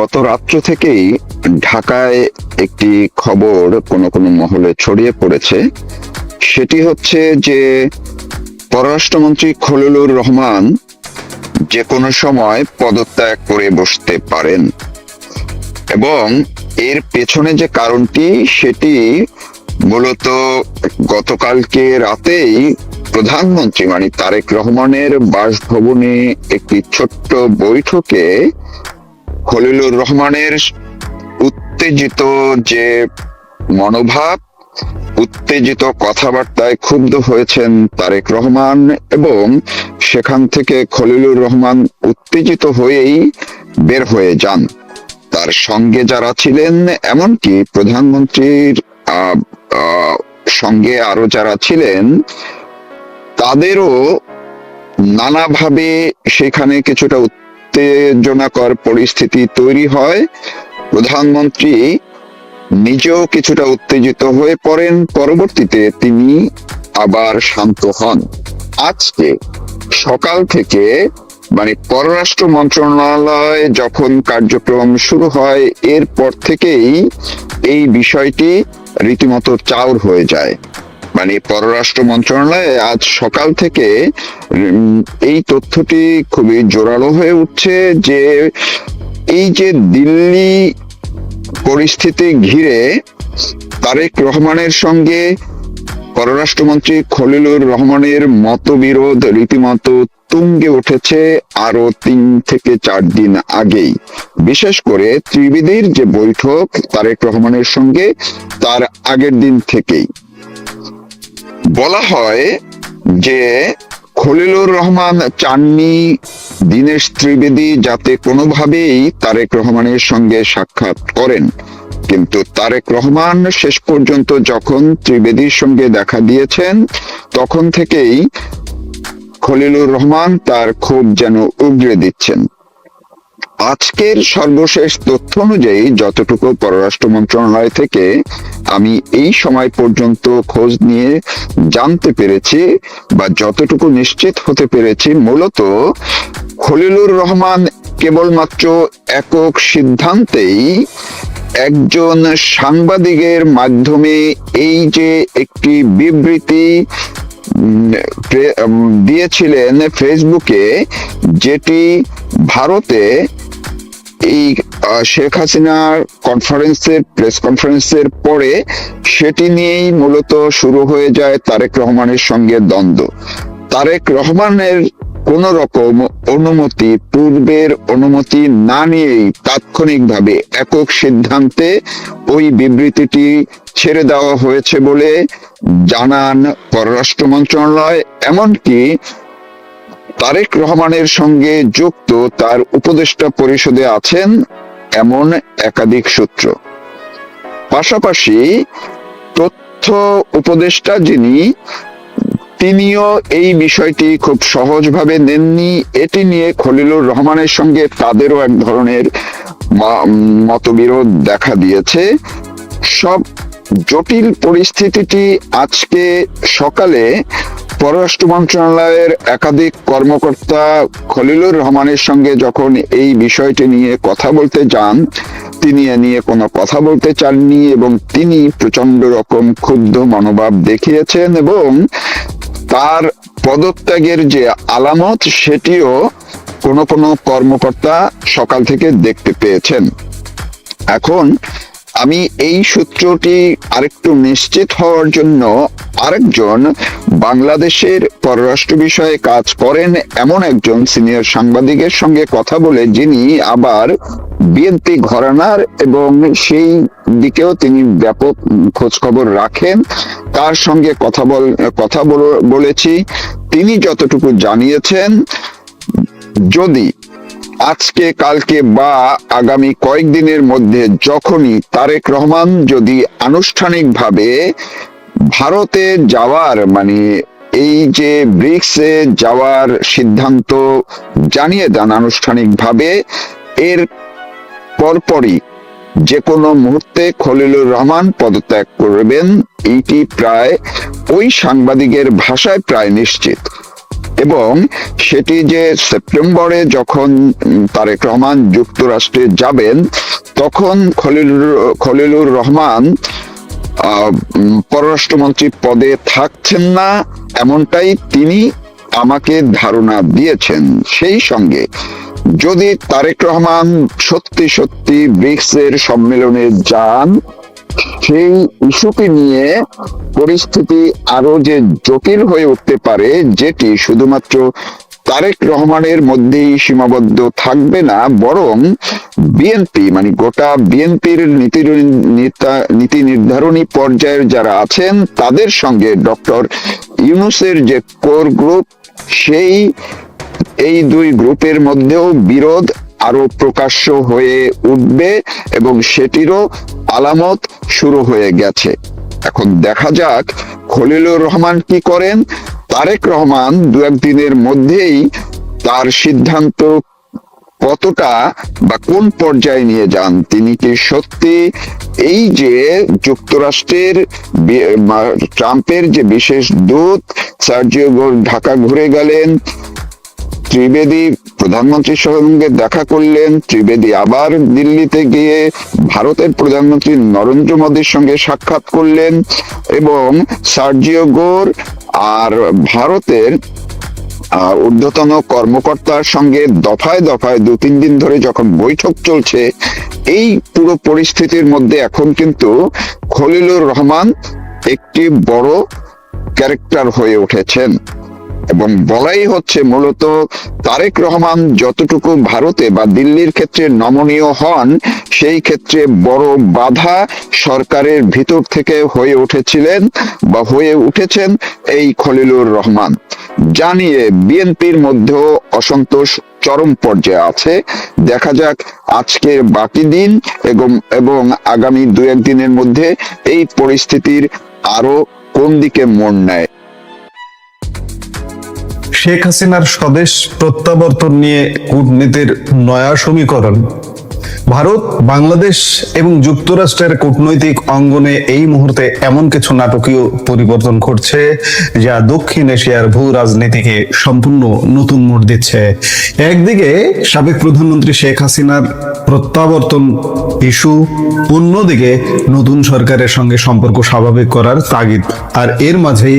গত রাত্র থেকেই ঢাকায় একটি খবর কোনো কোনো মহলে ছড়িয়ে পড়েছে। সেটি হচ্ছে যে পররাষ্ট্রমন্ত্রী খলিলুর রহমান যে কোনো সময় পদত্যাগ করে বসতে পারেন, এবং এর পেছনে যে কারণটি সেটি মূলত গতকালকে রাতেই প্রধানমন্ত্রী মানে তারেক রহমানের বাসভবনে একটি ছোট্ট বৈঠকে খলিলুর রহমানের উত্তেজিত যে মনোভাব, উত্তেজিত কথাবার্তায় ক্ষুব্ধ হয়েছেন তারেক রহমান, এবং সেখান থেকে খলিলুর রহমান উত্তেজিত হয়েই বের হয়ে যান। তার সঙ্গে যারা ছিলেন, এমনকি প্রধানমন্ত্রীর সঙ্গে আরো যারা ছিলেন, তাদেরও নানাভাবে সেখানে কিছুটা উত্তেজনাকর পরিস্থিতি তৈরি হয়। প্রধানমন্ত্রী নিজেও কিছুটা উত্তেজিত হয়ে পড়েন, পরবর্তীতে তিনি আবার শান্ত হন। আজকে সকাল থেকে মানে পররাষ্ট্র মন্ত্রণালয় যখন কার্যক্রম শুরু হয়, এরপর থেকেই এই বিষয়টি রীতিমতো চাউর হয়ে যায়। মানে পররাষ্ট্র মন্ত্রণালয়ে আজ সকাল থেকে এই তথ্যটি খুবই জোরালো হয়ে উঠছে যে এই যে দিল্লি পরিস্থিতি ঘিরে তারেক রহমানের সঙ্গে পররাষ্ট্রমন্ত্রী খলিলুর রহমানের মতবিরোধ রীতিমতো তুঙ্গে উঠেছে আরো 3 থেকে 4 দিন আগেই। বিশেষ করে ত্রিবেদীর যে বৈঠক তারেক রহমানের সঙ্গে, তার আগের দিন থেকেই বলা হয় যে খলিলুর রহমান চাননি দীনেশ ত্রিবেদী যাতে কোনোভাবেই তারেক রহমানের সঙ্গে সাক্ষাৎ করেন। কিন্তু তারেক রহমান শেষ পর্যন্ত যখন ত্রিবেদীর সঙ্গে দেখা দিয়েছেন, তখন থেকেই খলিলুর রহমান তার ক্ষোভ যেন উগরে দিচ্ছেন। আজকের সর্বশেষ তথ্য অনুযায়ী যতটুকু পররাষ্ট্র মন্ত্রণালয় থেকে আমি এই সময় পর্যন্ত খোঁজ নিয়ে জানতে পেরেছি বা যতটুকু নিশ্চিত হতে পেরেছি, মূলত খলিলুর রহমান কেবলমাত্র একক সিদ্ধান্তেই একজন সাংবাদিকের মাধ্যমে এই যে একটি বিবৃতি দিয়েছিলেন ফেসবুকে, যেটি ভারতে এই শেখ হাসিনার প্রেস কনফারেন্সের পরে সেটি নিয়েই মূলত শুরু হয়ে যায় তারেক রহমানের সঙ্গে দ্বন্দ্ব। তারেক রহমানের কোন রকম অনুমতি, পূর্বের অনুমতি না নিয়েই তাৎক্ষণিকভাবে একক সিদ্ধান্তে ওই বিবৃতিটি ছেড়ে দেওয়া হয়েছে বলে জানান পররাষ্ট্র মন্ত্রণালয়। এমনকি তারেক রহমানের সঙ্গে যুক্ত তার উপদেষ্টা পরিষদে আছেন এমন একাধিক সূত্র। পাশাপাশি তথ্য উপদেষ্টা যিনি, তিনিও এই বিষয়টি খুব সহজভাবে নেননি। এটি নিয়ে খলিলুর রহমানের সঙ্গে তাদেরও এক ধরনের মতবিরোধ দেখা দিয়েছে। সব জটিল পরিস্থিতিটি আজকে সকালে পররাষ্ট্র মন্ত্রণালয়ের একাধিক কর্মকর্তা খলিলুর রহমানের সঙ্গে যখন এই বিষয়টি নিয়ে কথা বলতে যান, তিনি এ নিয়ে কোনো কথা বলতে চাননি এবং তিনি প্রচন্ড রকম ক্ষুব্ধ মনোভাব দেখিয়েছেন, এবং তার পদত্যাগের যে আলামত সেটিও কোনো কোনো কর্মকর্তা সকাল থেকে দেখতে পেয়েছেন। এখন আমি এই সূত্রটি আরেকটু নিশ্চিত হওয়ার জন্য আরেকজন বাংলাদেশের পররাষ্ট্র বিষয়ে কাজ করেন এমন একজন সিনিয়র সাংবাদিকের সঙ্গে কথা বলে, যিনি আবার বিএনপি ঘরানার এবং সেই দিকেও তিনি ব্যাপক খোঁজ খবর রাখেন, তার সঙ্গে কথা বলেছি। তিনি যতটুকু জানিয়েছেন, যদি আজকে, কালকে বা আগামী কয়েকদিনের মধ্যে যখনই তারেক রহমান যদি আনুষ্ঠানিকভাবে ভারতে যাওয়ার মানে এই যে ব্রিক্সে যাওয়ার সিদ্ধান্ত জানিয়ে দেন আনুষ্ঠানিকভাবে, এর পরপরই যে কোনো মুহূর্তে খলিলুর রহমান পদত্যাগ করবেন। এইটি প্রায় ওই সাংবাদিকের ভাষায় প্রায় নিশ্চিত। এবং সেটি যে সেপ্টেম্বরে যখন তারেক রহমান যুক্তরাষ্ট্রে যাবেন, তখন খলিলুর রহমান পররাষ্ট্রমন্ত্রী পদে থাকছেন না, এমনটাই তিনি আমাকে ধারণা দিয়েছেন। সেই সঙ্গে যদি তারেক রহমান সত্যি সত্যি ব্রিক্সের সম্মেলনে যান, সেই ইস্যুকে নিয়ে পরিস্থিতি আরো যে জটিল হয়ে উঠতে পারে, যেটি শুধুমাত্র তারেক রহমানের মধ্যেই সীমাবদ্ধ থাকবে না, বরং বিএনপি মানে গোটা বিএনপির নীতি নির্ধারণী পর্যায়ের যারা আছেন তাদের সঙ্গে ডক্টর ইউনূসের যে কোর গ্রুপ, এই দুই গ্রুপের মধ্যেও বিরোধ আরো প্রকাশ্য হয়ে উঠবে এবং সেটিরও আলামত শুরু হয়ে গেছে। এখন দেখা যাক খলিলুর রহমান কি করেন। তারেক রহমান দু একদিনের মধ্যেই তার সিদ্ধান্ত কতটা বা কোন পর্যায়ে নিয়ে যান। তিনি কি সত্যি এই যে যুক্তরাষ্ট্রের ট্রাম্পের যে বিশেষ দূত সার্জিও ঢাকা ঘুরে গেলেন, ত্রিবেদী প্রধানমন্ত্রীর সঙ্গে দেখা করলেন, ত্রিবেদী আবার দিল্লিতে গিয়ে ভারতের প্রধানমন্ত্রী নরেন্দ্র মোদীর সঙ্গে সাক্ষাৎ করলেন এবং সার্জিও গোর আর ভারতের ঊর্ধ্বতন কর্মকর্তার সঙ্গে দফায় দফায় 2-3 দিন ধরে যখন বৈঠক চলছে, এই পুরো পরিস্থিতির মধ্যে এখন কিন্তু খলিলুর রহমান একটি বড় ক্যারেক্টার হয়ে উঠেছেন এবং বলাই হচ্ছে মূলত তারেক রহমান যতটুকু ভারতে বা দিল্লির ক্ষেত্রে নমনীয় হন, সেই ক্ষেত্রে বড় বাধা সরকারের ভিতর থেকে হয়ে উঠেছিলেন বা হয়ে উঠেছেন এই খলিলুর রহমান। জানিয়ে বিএনপির মধ্যেও অসন্তোষ চরম পর্যায়ে আছে। দেখা যাক আজকের বাকি দিন এবং আগামী 2-1 দিনের মধ্যে এই পরিস্থিতির আরো কোন দিকে মোড় নেয়। শেখ হাসিনার স্বদেশ প্রত্যাবর্তন নিয়ে কূটনীতির নয়া সমীকরণ। ভারত, বাংলাদেশ এবং যুক্তরাষ্ট্রের কূটনৈতিক অঙ্গনে এই মুহূর্তে এমন কিছু নাটকীয় পরিবর্তন ঘটছে যা দক্ষিণ এশিয়ার ভূ রাজনীতিকে সম্পূর্ণ নতুন মোড় দিচ্ছে। একদিকে সাবেক প্রধানমন্ত্রী শেখ হাসিনার প্রত্যাবর্তন ইস্যু, অন্যদিকে নতুন সরকারের সঙ্গে সম্পর্ক স্বাভাবিক করার তাগিদ, আর এর মাঝেই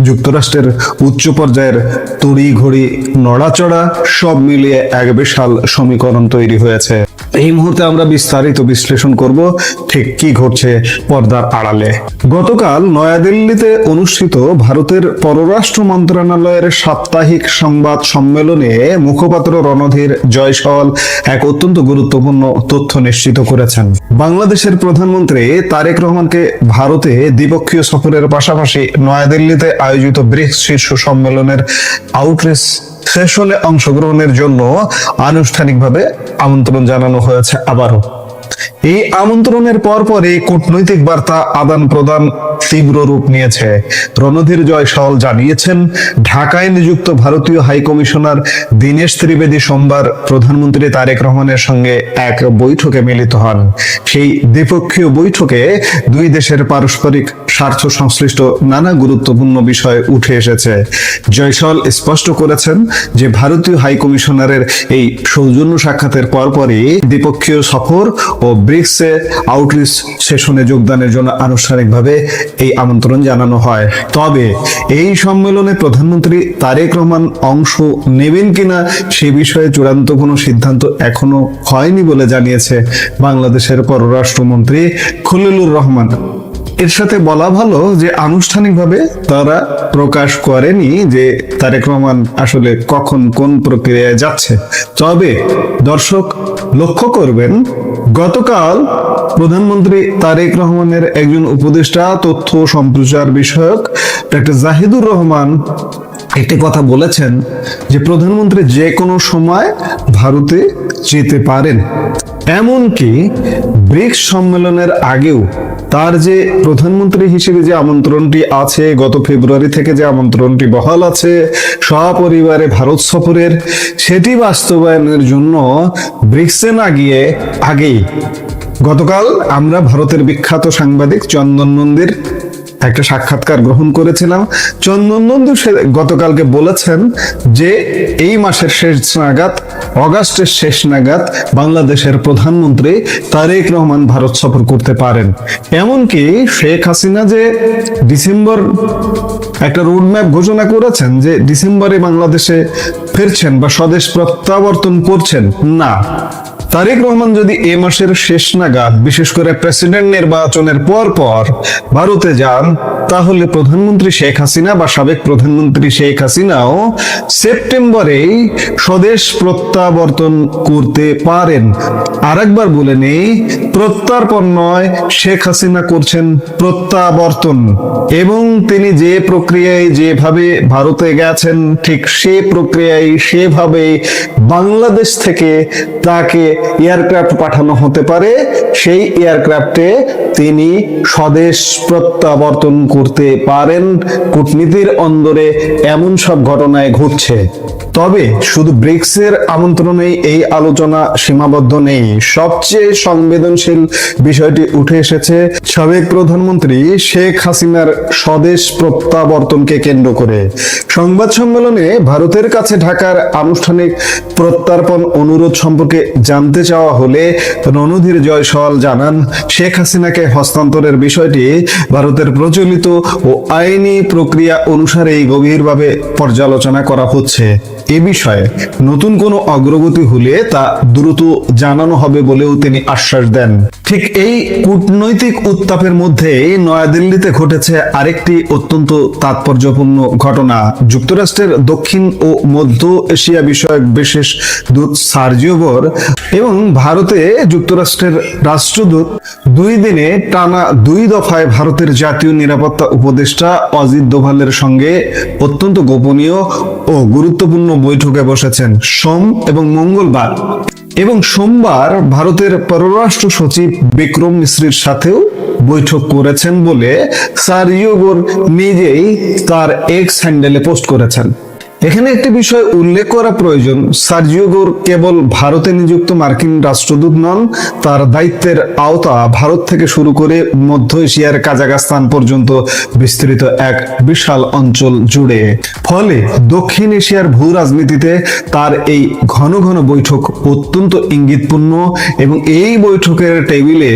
যুক্তরাষ্ট্রের উচ্চ পর্যায়ের তড়িঘড়ি নড়াচড়া, সব মিলিয়ে এক বিশাল সমীকরণ তৈরি হয়েছে। এই মুহূর্তে আমরা বিস্তারিত বিশ্লেষণ করব ঠিক কি ঘটছে পর্দার আড়ালে। গতকাল নয়াদিল্লিতে অনুষ্ঠিত ভারতের পররাষ্ট্র মন্ত্রণালয়ের সাপ্তাহিক সংবাদ সম্মেলনে মুখপাত্র রণধীর জয়সওয়াল এক অত্যন্ত গুরুত্বপূর্ণ তথ্য নিশ্চিত করেছেন। বাংলাদেশের প্রধানমন্ত্রী তারেক রহমানকে ভারতে দ্বিপক্ষীয় সফরের পাশাপাশি নয়াদিল্লিতে আয়োজিত ব্রিক্স শীর্ষ সম্মেলনের আউটরিচ সেশনে অংশগ্রহণের জন্য আনুষ্ঠানিকভাবে আমন্ত্রণ জানানো হয়েছে। আবারও এই আমন্ত্রণের পরপরই কূটনৈতিক বার্তা আদান প্রদান তীব্র রূপ নিয়েছে। রণধীর জয়সওয়াল জানিয়েছেন, ঢাকায় নিযুক্ত ভারতীয় হাই কমিশনার দীনেশ ত্রিবেদী সোমবার প্রধানমন্ত্রী তারেক রহমানের সঙ্গে এক বৈঠকে মিলিত হন। সেই দ্বিপক্ষীয় বৈঠকে দুই দেশের পারস্পরিক স্বার্থ সংশ্লিষ্ট নানা গুরুত্বপূর্ণ বিষয় উঠে এসেছে। জয়সওয়াল স্পষ্ট করেছেন যে ভারতীয় হাই কমিশনারের এই সৌজন্য সাক্ষাতের পরপরই দ্বিপক্ষীয় সফর ও ব্রিক্সে আউটরিচ সেশনে যোগদানের জন্য আনুষ্ঠানিকভাবে এই আমন্ত্রণ জানানো হয়। তবে এই সম্মেলনে প্রধানমন্ত্রী তারেক রহমান অংশ নেবেন কিনা সে বিষয়ে চূড়ান্ত কোনো সিদ্ধান্ত এখনো হয়নি বলে জানিয়েছে বাংলাদেশের পররাষ্ট্রমন্ত্রী খলিলুর রহমান। এর সাথে বলা ভালো যে আনুষ্ঠানিকভাবে তারা প্রকাশ করেনি যে তারেক রহমান আসলে কখন কোন প্রক্রিয়ায় যাচ্ছে। তবে দর্শক লক্ষ্য করবেন, গতকাল প্রধানমন্ত্রী তারেক রহমানের একজন উপদেষ্টা তথ্য সম্প্রচার বিষয়ক ডক্টর জাহিদুর রহমান একটি কথা বলেছেন যে প্রধানমন্ত্রী যে কোনো সময় ভারতে যেতে পারেন। এমনকি ব্রিক্স সম্মেলনের আগেও তার যে প্রধানমন্ত্রী হিসেবে যে আমন্ত্রণটি আছে, গত ফেব্রুয়ারি থেকে যে আমন্ত্রণটি বহাল আছে সপরিবারে ভারত সফরের, সেটি বাস্তবায়নের জন্য ব্রিক্সে না গিয়ে আগেই গতকাল আমরা ভারতের বিখ্যাত সাংবাদিক চন্দন নন্দীর একটা সাক্ষাৎকার গ্রহণ করেছিলাম। চন্দন নন্দু গতকালকে বলেছেন যে এই মাসের শেষ নাগাদ, অগাস্টের শেষ নাগাদ বাংলাদেশের প্রধানমন্ত্রী তারেক রহমান ভারত সফর করতে পারেন। এমনকি শেখ হাসিনা যে ডিসেম্বর একটা রোডম্যাপ ঘোষণা করেছেন যে ডিসেম্বরে বাংলাদেশে ফিরছেন বা স্বদেশ প্রত্যাবর্তন করছেন, না, তারেক রহমান যদি এ মাসের শেষ নাগাদ, বিশেষ করে প্রেসিডেন্ট নির্বাচনের পর ভারতে যান, তাহলে প্রধানমন্ত্রী শেখ হাসিনা বা সাবেক প্রধানমন্ত্রী শেখ হাসিনাও সেপ্টেম্বরেই স্বদেশ প্রত্যাবর্তন করতে পারেন। আরেকবার বলে নেই, প্রত্যার্পণ নয়, শেখ হাসিনা করছেন প্রত্যাবর্তন। এবং তিনি যে প্রক্রিয়ায় যেভাবে ভারতে গেছেন, ঠিক সে প্রক্রিয়ায় সেভাবে বাংলাদেশ থেকে তাকে এয়ারক্রাফট পাঠানো হতে পারে। সেই এয়ারক্রাফটে তিনি স্বদেশ প্রত্যাবর্তন করতে পারেন। কূটনীতির অন্দরে এমন সব ঘটনায় ঘটছে। তবে শুধু ব্রিক্সের আমন্ত্রণেই এই আলোচনা সীমাবদ্ধ নেই। সবচেয়ে সংবেদনশীল বিষয়টি উঠে এসেছে সাবেক প্রধানমন্ত্রী শেখ হাসিনার স্বদেশ প্রত্যাবর্তনকে কেন্দ্র করে। সংবাদ সম্মেলনে ভারতের কাছে ঢাকার আনুষ্ঠানিক প্রত্যার্পণ অনুরোধ সম্পর্কে জানতে চাওয়া হলে রণধীর জয়সওয়াল জানান, শেখ হাসিনাকে হস্তান্তরের বিষয়টি ভারতের প্রচলিত ও আইনি প্রক্রিয়া অনুসারেই গভীরভাবে পর্যালোচনা করা হচ্ছে। এ বিষয়ে নতুন কোনো অগ্রগতি হলে তা দ্রুত জানানো হবে বলেও তিনি আশ্বাস দেন। ঠিক এই কূটনৈতিক উত্তাপের মধ্যে নয়াদিল্লিতে ঘটেছে আরেকটি অত্যন্ত তাৎপর্যপূর্ণ ঘটনা। যুক্তরাষ্ট্রের দক্ষিণ ও মধ্য এশিয়া বিষয়ক বিশেষ দূত সার্জিও বোর এবং ভারতে যুক্তরাষ্ট্রের রাষ্ট্রদূত 2 দিনে টানা 2 দফায় ভারতের জাতীয় নিরাপত্তা উপদেষ্টা অজিত দোভালের সঙ্গে অত্যন্ত গোপনীয় ও গুরুত্বপূর্ণ বৈঠকে বসেছেন সোম এবং মঙ্গলবার। এবং সোমবার ভারতের পররাষ্ট্র সচিব বিক্রম মিশ্রির সাথেও বৈঠক করেছেন বলে সার্জিও বোর নিজেই তার এক্স হ্যান্ডেলে পোস্ট করেছেন। এখানে একটি বিষয় উল্লেখ করা প্রয়োজন, সার্জিও বোর কেবল ভারতে নিযুক্ত মার্কিন রাষ্ট্রদূত নন, তার দায়িত্বের আওতা ভারত থেকে শুরু করে মধ্য এশিয়ার কাজাখস্তান পর্যন্ত বিস্তৃত এক বিশাল অঞ্চল জুড়ে। ফলে দক্ষিণ এশিয়ার ভূ রাজনীতিতে তার এই ঘন ঘন বৈঠক অত্যন্ত ইঙ্গিতপূর্ণ। এবং এই বৈঠকের টেবিলে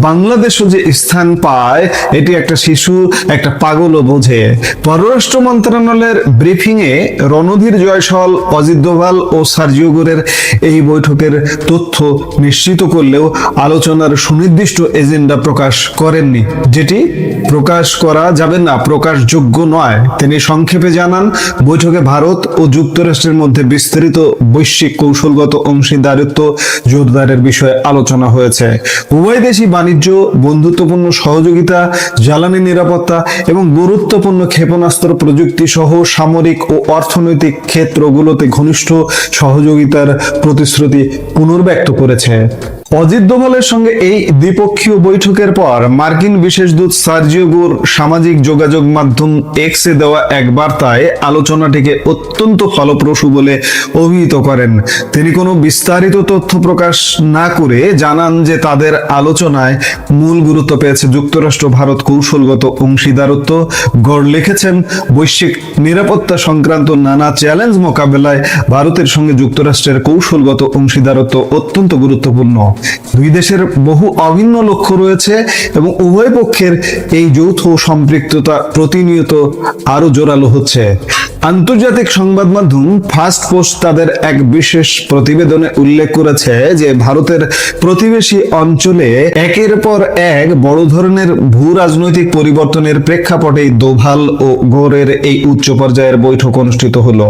বাংলাদেশও যে স্থান পায়, এটি একটা শিশু, একটা পাগলও বোঝে। পররাষ্ট্র মন্ত্রণালয়ের ব্রিফিং এ রণধীর জয়সওয়াল, অজিত দোভাল ও সার্জিও বোরের এই বৈঠকের তথ্য নিশ্চিত করলেও আলোচনার সুনির্দিষ্ট এজেন্ডা প্রকাশ করেননি, যেটি প্রকাশ করা যাবে না, প্রকাশযোগ্য নয়। তিনি সংক্ষেপে জানান, বৈঠকে ভারত ও যুক্তরাষ্ট্রের মধ্যে বিস্তৃত বৈশ্বিক কৌশলগত অংশীদারিত্ব জোরদারের বিষয়ে আলোচনা হয়েছে। উভয় দেশই বাণিজ্য, বন্ধুত্বপূর্ণ সহযোগিতা, জ্বালানি নিরাপত্তা এবং গুরুত্বপূর্ণ ক্ষেপণাস্ত্র প্রযুক্তি সহ সামরিক ও অর্থনৈতিক ক্ষেত্রগুলোতে ঘনিষ্ঠ সহযোগিতার প্রতিশ্রুতি পুনর্ব্যক্ত করেছে। অজিত দোভালের সঙ্গে এই দ্বিপক্ষীয় বৈঠকের পর মার্কিন বিশেষ দূত সার্জিও বোর সামাজিক যোগাযোগ মাধ্যম এক্সে দেওয়া এক বার্তায় আলোচনাটিকে অত্যন্ত ফলপ্রসূ বলে অভিহিত করেন। তিনি কোনো বিস্তারিত তথ্য প্রকাশ না করে জানান যে তাদের আলোচনায় মূল গুরুত্ব পেয়েছে যুক্তরাষ্ট্র ভারত কৌশলগত অংশীদারত্ব। গড় লিখেছেন, বৈশ্বিক নিরাপত্তা সংক্রান্ত নানা চ্যালেঞ্জ মোকাবেলায় ভারতের সঙ্গে যুক্তরাষ্ট্রের কৌশলগত অংশীদারত্ব অত্যন্ত গুরুত্বপূর্ণ। দুই দেশের বহু অভিন্ন লক্ষ্য রয়েছে এবং উভয় পক্ষের এই যৌথ সম্পৃক্ততা প্রতিনিয়ত আরো জোরালো হচ্ছে। আন্তর্জাতিক সংবাদ মাধ্যম ফার্স্ট পোস্ট তাদের এক বিশেষ প্রতিবেদনে উল্লেখ করেছে যে ভারতের প্রতিবেশী অঞ্চলে একের পর এক বড় ধরনের ভূ রাজনৈতিক পরিবর্তনের প্রেক্ষাপটে দোভাল ও গোরের এই উচ্চ পর্যায়ের বৈঠক অনুষ্ঠিত হলো।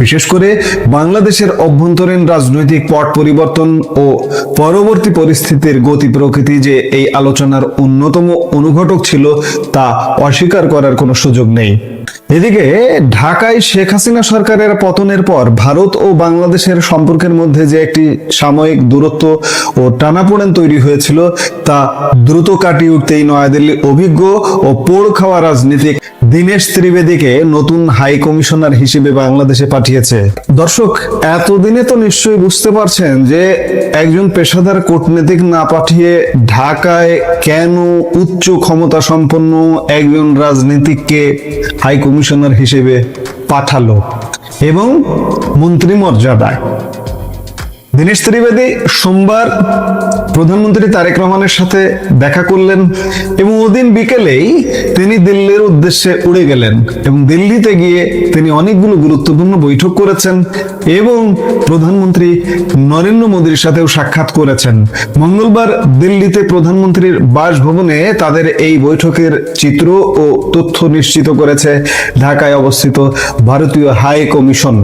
বিশেষ করে বাংলাদেশের অভ্যন্তরীণ রাজনৈতিক পট পরিবর্তন ও পরবর্তী পরিস্থিতির গতি প্রকৃতি যে এই আলোচনার অন্যতম অনুঘটক ছিল, তা অস্বীকার করার কোনো সুযোগ নেই। এদিকে ঢাকায় শেখ হাসিনা সরকারের পতনের পর ভারত ও বাংলাদেশের সম্পর্কের মধ্যে যে একটি সাময়িক দূরত্ব ও টানাপোড়েন তৈরি হয়েছিল, তা দ্রুত কাটিয়ে উঠতেই নয়াদিল্লি অভিজ্ঞ ও পোড় খাওয়া রাজনীতিক দীনেশ ত্রিবেদীকে নতুন হাই কমিশনার হিসেবে বাংলাদেশে পাঠিয়েছে। দর্শক, এতদিনে তো নিশ্চয়ই বুঝতে পারছেন যে একজন পেশাদার কূটনীতিক না পাঠিয়ে ঢাকায় কেন উচ্চ ক্ষমতা সম্পন্ন একজন রাজনীতিককে হাই কমিশনার হিসেবে পাঠালো এবং মন্ত্রী মর্যাদায়। দীনেশ ত্রিবেদী সোমবার প্রধানমন্ত্রী তারেক রহমানের সাথে দেখা করলেন এবং ওদিন বিকেলেই তিনি দিল্লির উদ্দেশ্যে উড়ে গেলেন এবং দিল্লিতে গিয়ে তিনি অনেকগুলো গুরুত্বপূর্ণ বৈঠক করেছেন এবং প্রধানমন্ত্রী নরেন্দ্র মোদীর সাথেও সাক্ষাৎ করেছেন। মঙ্গলবার দিল্লিতে প্রধানমন্ত্রীর বাসভবনে তাদের এই বৈঠকের চিত্র ও তথ্য নিশ্চিত করেছে ঢাকায় অবস্থিত ভারতীয় হাই কমিশন।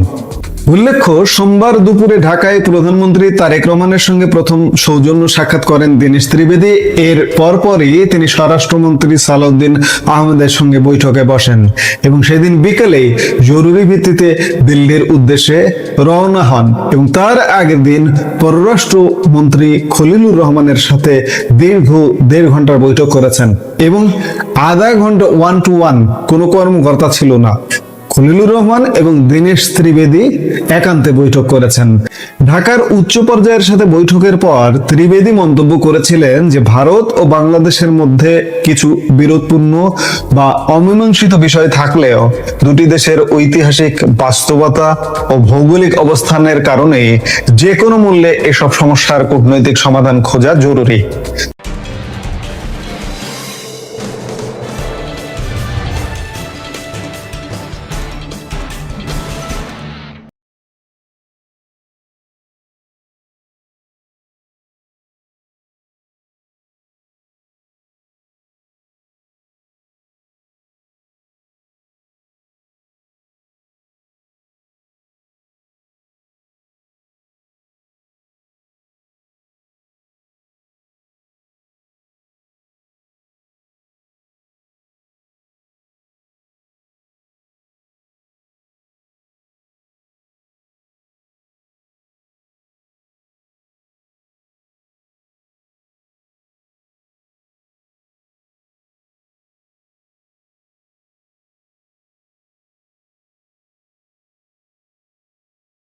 উল্লেখ্য, সোমবার দুপুরে ঢাকায় প্রধানমন্ত্রী তারেক রহমানের সঙ্গে প্রথম সৌজন্য সাক্ষাৎ করেন দীনেশ ত্রিবেদী। এর পরপরই তিনি স্বরাষ্ট্রমন্ত্রী সালাউদ্দিন আহমেদের সঙ্গে বৈঠকে বসেন এবং সেদিন বিকেলেই জরুরি ভিত্তিতে দিল্লির উদ্দেশ্যে রওনা হন এবং তার আগের দিন পররাষ্ট্রমন্ত্রী খলিলুর রহমানের সাথে দীর্ঘ 1.5 ঘন্টার বৈঠক করেছেন এবং আধা ঘন্টা 1-to-1 কোনো কর্মকর্তা ছিল না। খলিলুর রহমান এবং দীনেশ ত্রিবেদী একান্তে বৈঠক করেছেন। ঢাকার উচ্চ পর্যায়ের সাথে বৈঠকের পর ত্রিবেদী মন্তব্য করেছিলেন যে ভারত ও বাংলাদেশের মধ্যে কিছু বিরোধপূর্ণ বা অমীমাংসিত বিষয় থাকলেও দুটি দেশের ঐতিহাসিক বাস্তবতা ও ভৌগোলিক অবস্থানের কারণে যে কোনো মূল্যে এসব সমস্যার কূটনৈতিক সমাধান খোঁজা জরুরি।